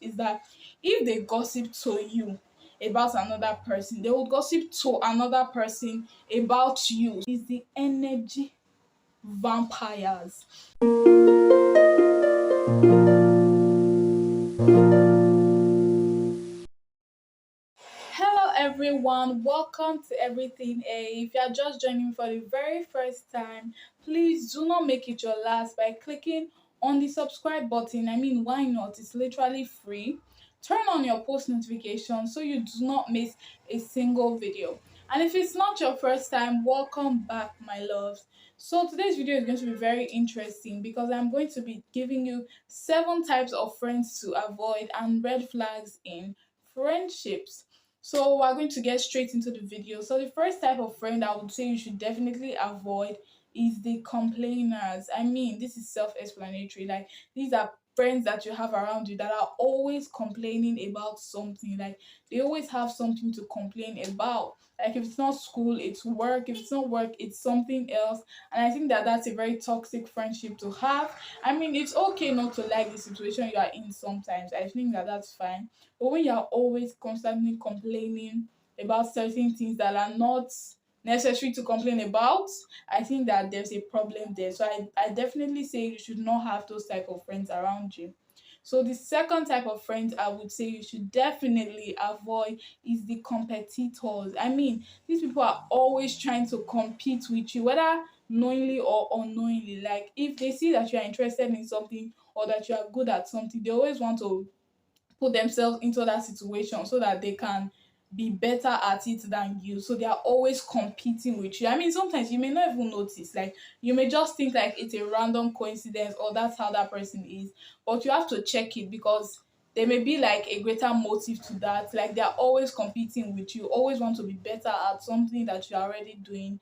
is that if they gossip to you about another person, they will gossip to another person about you. Is the energy vampires. Hello everyone, welcome to Everything A. If you are just joining me for the very first time, please do not make it your last by clicking on the subscribe button. I mean, why not? It's literally free. Turn on your post notifications so you do not miss a single video. And if it's not your first time, welcome back, my loves. So today's video is going to be very interesting because I'm going to be giving you 7 types of friends to avoid and red flags in friendships. So we're going to get straight into the video. So the first type of friend I would say you should definitely avoid is the complainers. I mean, this is self-explanatory. Like, these are friends that you have around you that are always complaining about something. Like, they always have something to complain about. Like, if it's not school, it's work. If it's not work, it's something else. And I think that that's a very toxic friendship to have. I mean, it's okay not to like the situation you are in sometimes. I think that that's fine. But when you're always constantly complaining about certain things that are not necessary to complain about, I think that there's a problem there. So I definitely say you should not have those type of friends around you. So the second type of friends I would say you should definitely avoid is the competitors. I mean, these people are always trying to compete with you, whether knowingly or unknowingly. Like, if they see that you are interested in something or that you are good at something, they always want to put themselves into that situation so that they can be better at it than you. So they are always competing with you. I mean, sometimes you may not even notice. Like, you may just think like it's a random coincidence or that's how that person is. But you have to check it because there may be like a greater motive to that. Like, they are always competing with you, always want to be better at something that you're already doing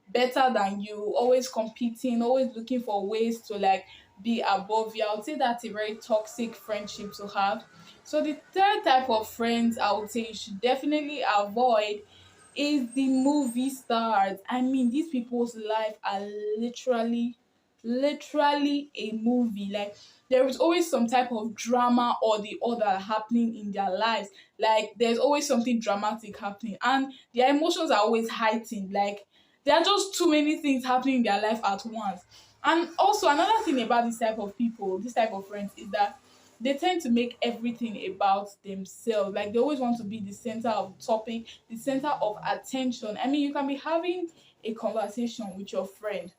better than you, always competing, always looking for ways to like be above you. I would say that's a very toxic friendship to have. So the third type of friends I would say you should definitely avoid is the movie stars. I mean, these people's life are literally a movie. Like, there is always some type of drama or the other happening in their lives. Like, there's always something dramatic happening and their emotions are always heightened. Like, there are just too many things happening in their life at once. And also, another thing about this type of people, this type of friends, is that they tend to make everything about themselves. Like, they always want to be the center of the topic, the center of attention. I mean, you can be having a conversation with your friend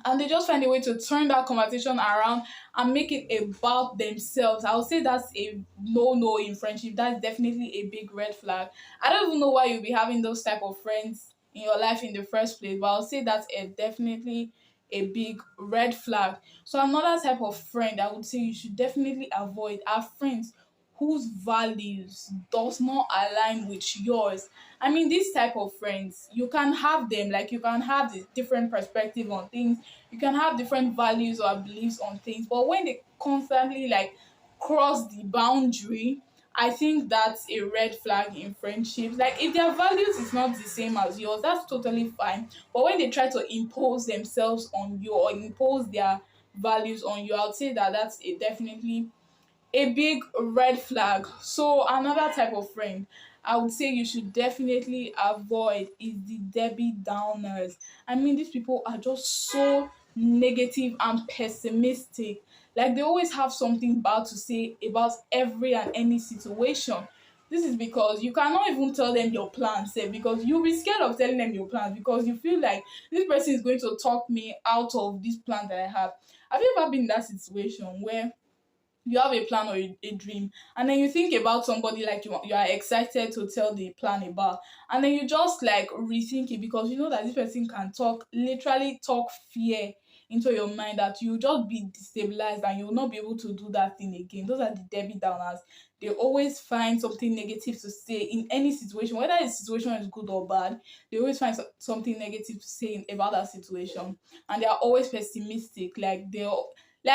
and they just find a way to turn that conversation around and make it about themselves. I would say that's a no in friendship. That's definitely a big red flag. I don't even know why you'll be having those type of friends in your life in the first place, but I'll say that's definitely a big red flag. So another type of friend I would say you should definitely avoid are friends whose values does not align with yours. I mean, this type of friends, you can have them, like, you can have the different perspective on things, you can have different values or beliefs on things, but when they constantly like cross the boundary, I think that's a red flag in friendships. Like, if their values is not the same as yours, that's totally fine. But when they try to impose themselves on you or impose their values on you, I'll say that that's definitely a big red flag. So another type of friend I would say you should definitely avoid is the Debbie Downers. I mean, these people are just so negative and pessimistic. Like, they always have something bad to say about every and any situation. This is because you cannot even tell them your plans, because you'll be scared of telling them your plans because you feel like this person is going to talk me out of this plan that I have. Have you ever been in that situation where you have a plan or a dream and then you think about somebody like you are excited to tell the plan about, and then you just like rethink it because you know that this person can talk, literally talk fear into your mind, that you just be destabilized and you will not be able to do that thing again. Those are the Debbie Downers. They always find something negative to say in any situation, whether the situation is good or bad. They always find something negative to say about that situation, and they are always pessimistic. Like,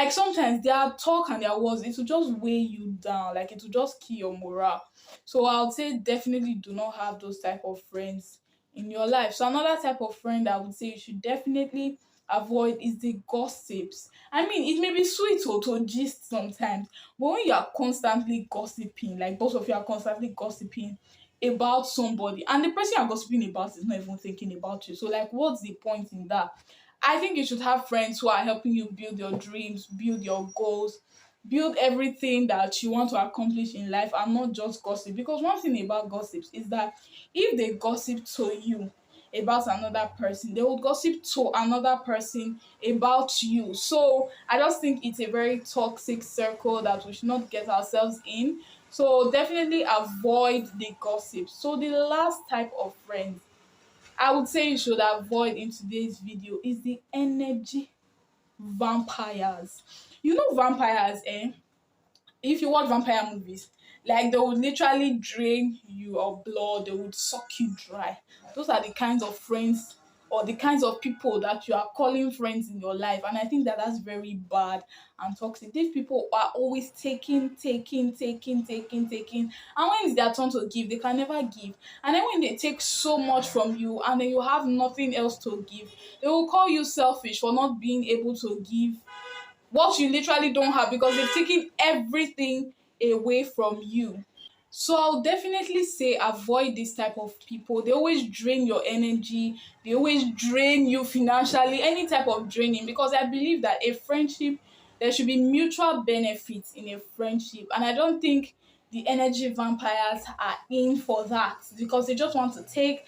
sometimes their talk and their words, it will just weigh you down, like it will just kill your morale. So I would say definitely do not have those type of friends in your life. So another type of friend I would say you should definitely avoid is the gossips. I mean, it may be sweet or to gist sometimes, but when you are constantly gossiping, like both of you are constantly gossiping about somebody, and the person you're gossiping about is not even thinking about you. So, like, what's the point in that? I think you should have friends who are helping you build your dreams, build your goals, build everything that you want to accomplish in life, and not just gossip. Because one thing about gossips is that if they gossip to you about another person, they will gossip to another person about you. So I just think it's a very toxic circle that we should not get ourselves in. So definitely avoid the gossip. So the last type of friends I would say you should avoid in today's video is the energy vampires. You know vampires, eh? If you watch vampire movies, like they would literally drain your blood, they would suck you dry. Those are the kinds of friends or the kinds of people that you are calling friends in your life. And I think that that's very bad and toxic. These people are always taking. And when it's their turn to give, they can never give. And then when they take so much from you and then you have nothing else to give, they will call you selfish for not being able to give what you literally don't have because they've taken everything away from you. So I'll definitely say avoid this type of people. They always drain your energy, they always drain you financially, any type of draining, because I believe that a friendship, there should be mutual benefits in a friendship. And I don't think the energy vampires are in for that because they just want to take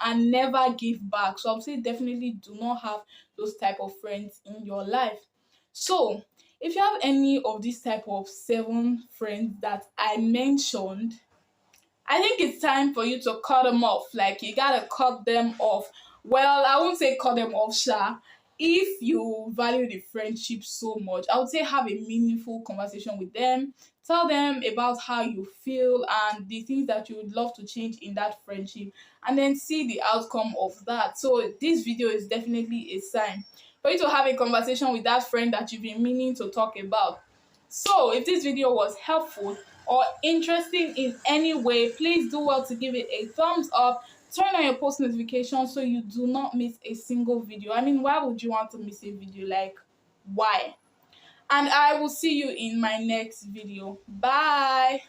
and never give back. So I'll say definitely do not have those type of friends in your life. So, if you have any of these type of 7 friends that I mentioned, I think it's time for you to cut them off. Like you gotta cut them off. Well, I won't say cut them off, Sha. If you value the friendship so much, I would say have a meaningful conversation with them. Tell them about how you feel and the things that you would love to change in that friendship, and then see the outcome of that. So this video is definitely a sign for you to have a conversation with that friend that you've been meaning to talk about. So, if this video was helpful or interesting in any way, please do well to give it a thumbs up. Turn on your post notifications so you do not miss a single video. I mean, why would you want to miss a video? Like, why? And I will see you in my next video. Bye.